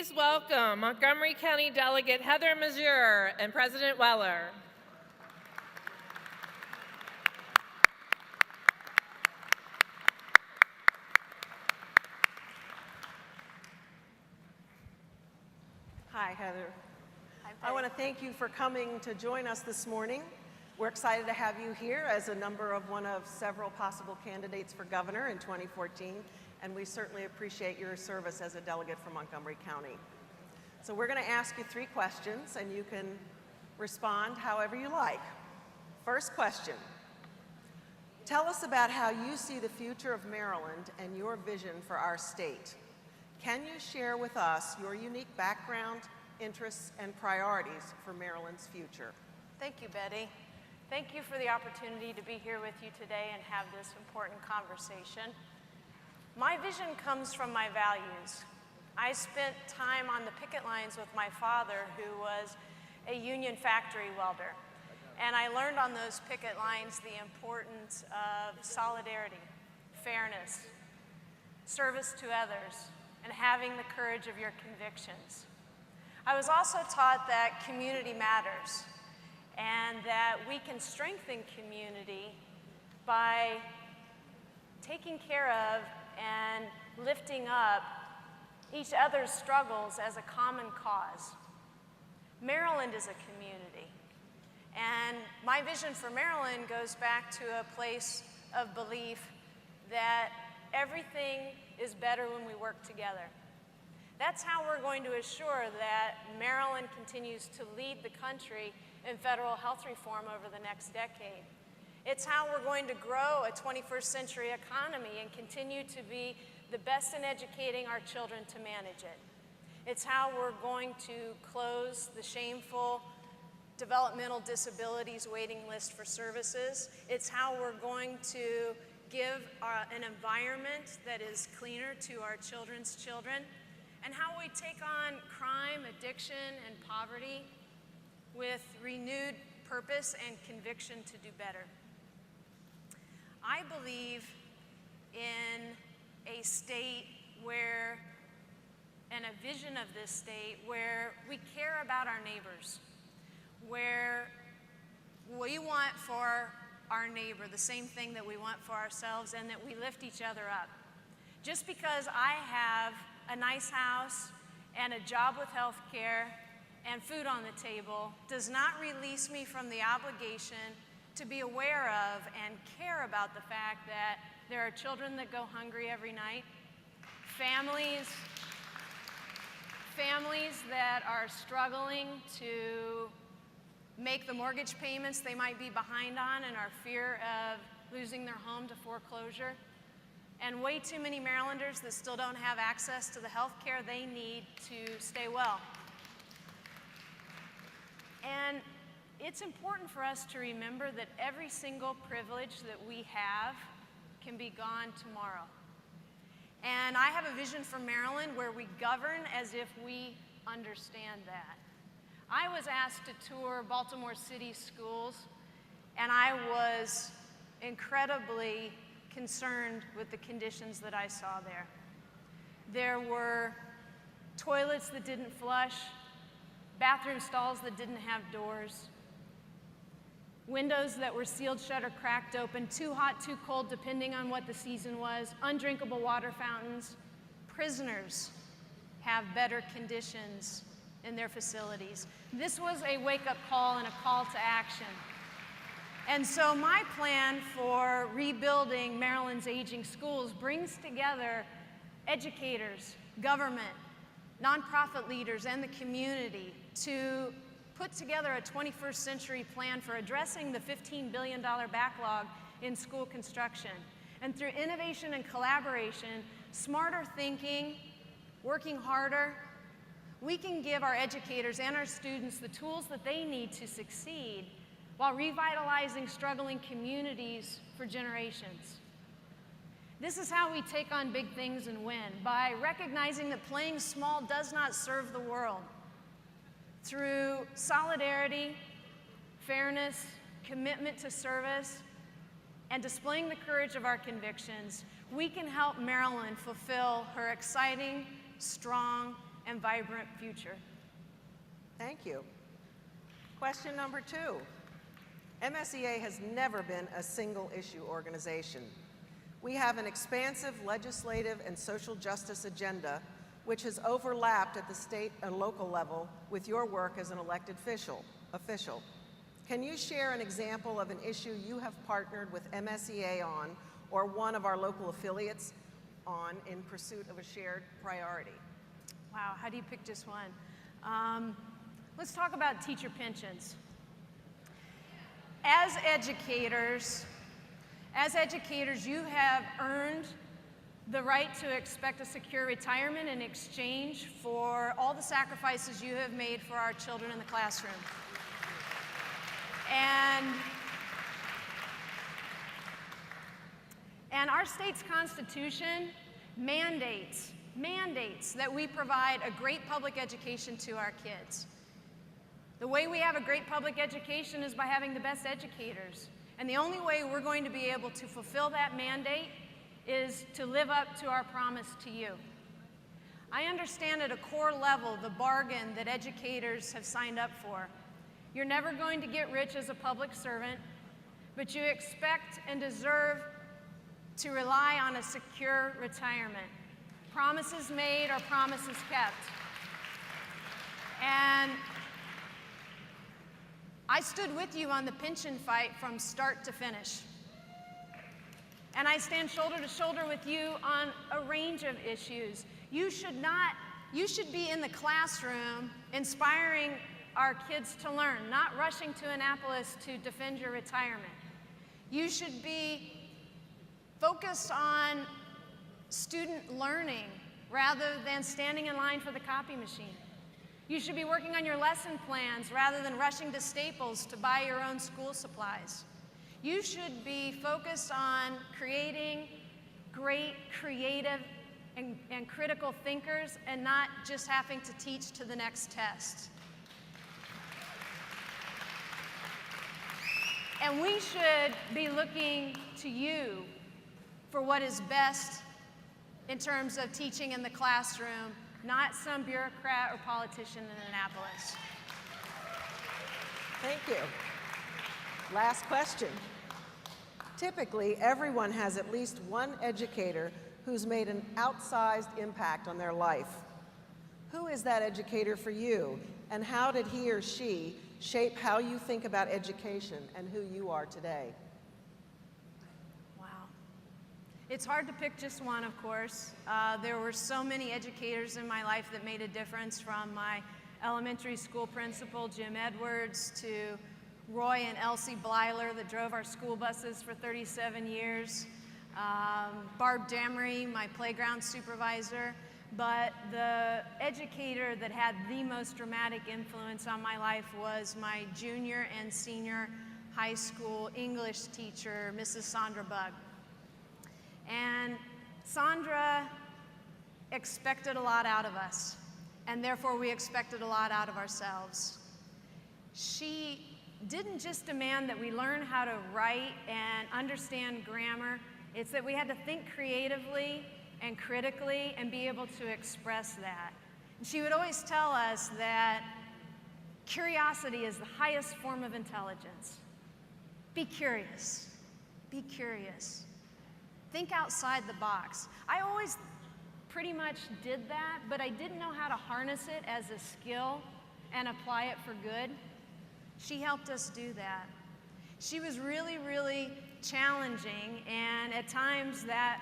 Please welcome Montgomery County Delegate Heather Mizeur and President Weller. Hi, Heather. Hi, I want to thank you for coming to join us this morning. We're excited to have you here as one of several possible candidates for governor in 2014, and we certainly appreciate your service as a delegate from Montgomery County. So we're going to ask you 3 questions, and you can respond however you like. First question. Tell us about how you see the future of Maryland and your vision for our state. Can you share with us your unique background, interests, and priorities for Maryland's future? Thank you, Betty. Thank you for the opportunity to be here with you today and have this important conversation. My vision comes from my values. I spent time on the picket lines with my father, who was a union factory welder. And I learned on those picket lines the importance of solidarity, fairness, service to others, and having the courage of your convictions. I was also taught that community matters and that we can strengthen community by taking care of and lifting up each other's struggles as a common cause. Maryland is a community, and my vision for Maryland goes back to a place of belief that everything is better when we work together. That's how we're going to assure that Maryland continues to lead the country in federal health reform over the next decade. It's how we're going to grow a 21st century economy and continue to be the best in educating our children to manage it. It's how we're going to close the shameful developmental disabilities waiting list for services. It's how we're going to give an environment that is cleaner to our children's children, and how we take on crime, addiction, and poverty with renewed purpose and conviction to do better. I believe in a state where, and a vision of this state where we care about our neighbors, where we want for our neighbor the same thing that we want for ourselves, and that we lift each other up. Just because I have a nice house and a job with health care and food on the table does not release me from the obligation to be aware of and care about the fact that there are children that go hungry every night, families that are struggling to make the mortgage payments they might be behind on and are fear of losing their home to foreclosure, and way too many Marylanders that still don't have access to the health care they need to stay well. And it's important for us to remember that every single privilege that we have can be gone tomorrow. And I have a vision for Maryland where we govern as if we understand that. I was asked to tour Baltimore City schools, and I was incredibly concerned with the conditions that I saw there. There were toilets that didn't flush, bathroom stalls that didn't have doors, windows that were sealed shut or cracked open, too hot, too cold, depending on what the season was, undrinkable water fountains. Prisoners have better conditions in their facilities. This was a wake-up call and a call to action. And so my plan for rebuilding Maryland's aging schools brings together educators, government, nonprofit leaders, and the community to put together a 21st century plan for addressing the $15 billion backlog in school construction. And through innovation and collaboration, smarter thinking, working harder, we can give our educators and our students the tools that they need to succeed while revitalizing struggling communities for generations. This is how we take on big things and win, by recognizing that playing small does not serve the world. Through solidarity, fairness, commitment to service, and displaying the courage of our convictions, we can help Maryland fulfill her exciting, strong, and vibrant future. Thank you. Question number 2. MSEA has never been a single-issue organization. We have an expansive legislative and social justice agenda which has overlapped at the state and local level with your work as an elected official. Can you share an example of an issue you have partnered with MSEA on or one of our local affiliates on in pursuit of a shared priority? Wow, how do you pick just one? Let's talk about teacher pensions. As educators, you have earned the right to expect a secure retirement in exchange for all the sacrifices you have made for our children in the classroom. And our state's constitution mandates that we provide a great public education to our kids. The way we have a great public education is by having the best educators. And the only way we're going to be able to fulfill that mandate is to live up to our promise to you. I understand at a core level the bargain that educators have signed up for. You're never going to get rich as a public servant, but you expect and deserve to rely on a secure retirement. Promises made are promises kept. And I stood with you on the pension fight from start to finish. And I stand shoulder to shoulder with you on a range of issues. You should be in the classroom inspiring our kids to learn, not rushing to Annapolis to defend your retirement. You should be focused on student learning rather than standing in line for the copy machine. You should be working on your lesson plans rather than rushing to Staples to buy your own school supplies. You should be focused on creating great, creative, and critical thinkers and not just having to teach to the next test. And we should be looking to you for what is best in terms of teaching in the classroom, not some bureaucrat or politician in Annapolis. Thank you. Last question. Typically, everyone has at least one educator who's made an outsized impact on their life. Who is that educator for you, and how did he or she shape how you think about education and who you are today? Wow. It's hard to pick just one, of course. There were so many educators in my life that made a difference, from my elementary school principal, Jim Edwards, to Roy and Elsie Blyler that drove our school buses for 37 years, Barb Damery, my playground supervisor. But the educator that had the most dramatic influence on my life was my junior and senior high school English teacher, Mrs. Sandra Bugg. And Sandra expected a lot out of us, and therefore we expected a lot out of ourselves. She didn't just demand that we learn how to write and understand grammar. It's that we had to think creatively and critically and be able to express that. And she would always tell us that curiosity is the highest form of intelligence. Be curious. Be curious. Think outside the box. I always pretty much did that, but I didn't know how to harness it as a skill and apply it for good. She helped us do that. She was really, really challenging, and at times that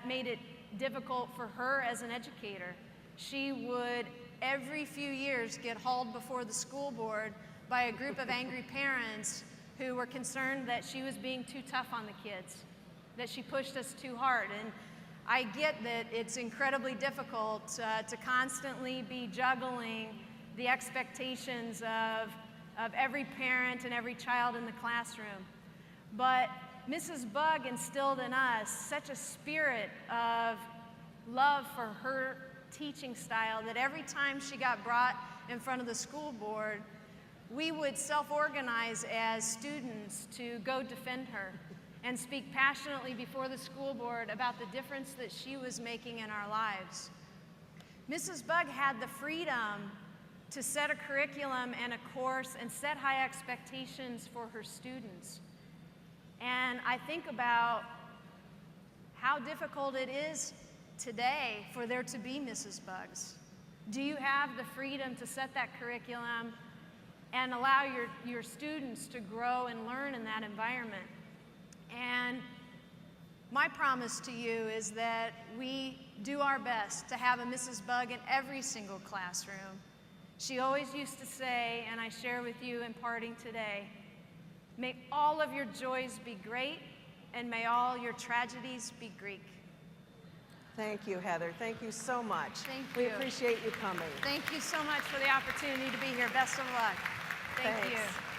made it difficult for her as an educator. She would, every few years, get hauled before the school board by a group of angry parents who were concerned that she was being too tough on the kids, that she pushed us too hard. And I get that it's incredibly difficult to constantly be juggling the expectations of every parent and every child in the classroom. But Mrs. Bugg instilled in us such a spirit of love for her teaching style that every time she got brought in front of the school board, we would self-organize as students to go defend her and speak passionately before the school board about the difference that she was making in our lives. Mrs. Bug had the freedom to set a curriculum and a course and set high expectations for her students. And I think about how difficult it is today for there to be Mrs. Bugs. Do you have the freedom to set that curriculum and allow your students to grow and learn in that environment? And my promise to you is that we do our best to have a Mrs. Bug in every single classroom. She always used to say, and I share with you in parting today, may all of your joys be great, and may all your tragedies be Greek. Thank you, Heather. Thank you so much. Thank We you. appreciate you coming. Thank you so much for the opportunity to be here. Best of luck. Thank Thanks. you.